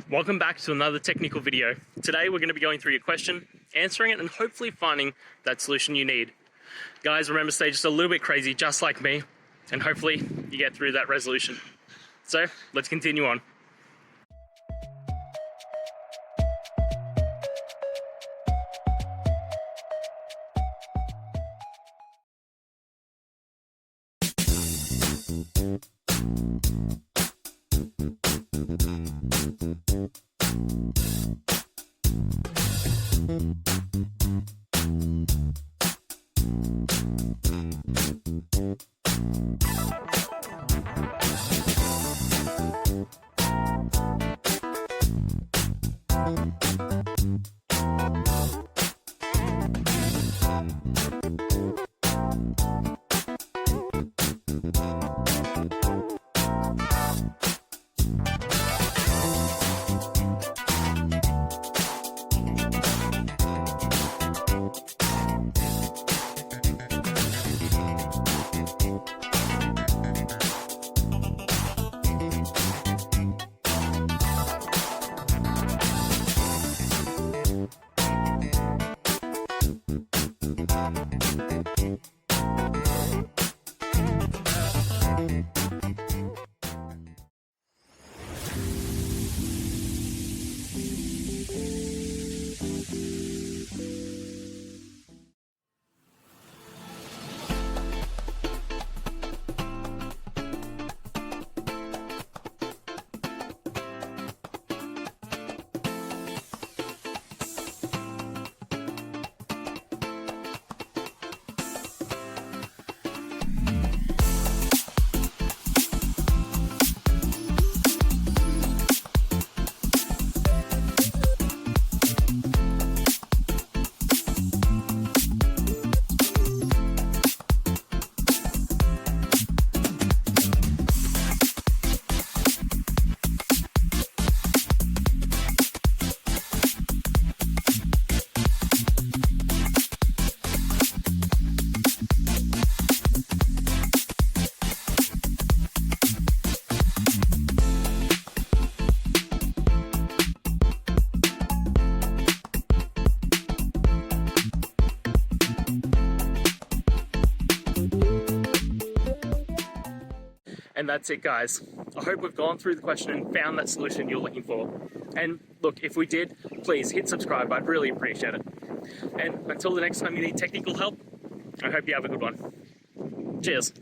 Welcome back to another technical video. Today we're going to be going through your question, answering it, and hopefully finding that solution you need. Guys, remember, stay just a little bit crazy, just like me, and hopefully you get through that resolution. So let's continue on. And that's it, guys. I hope we've gone through the question and found that solution you're looking for. And look, if we did, please hit subscribe. I'd really appreciate it. And until the next time you need technical help, I hope you have a good one. Cheers.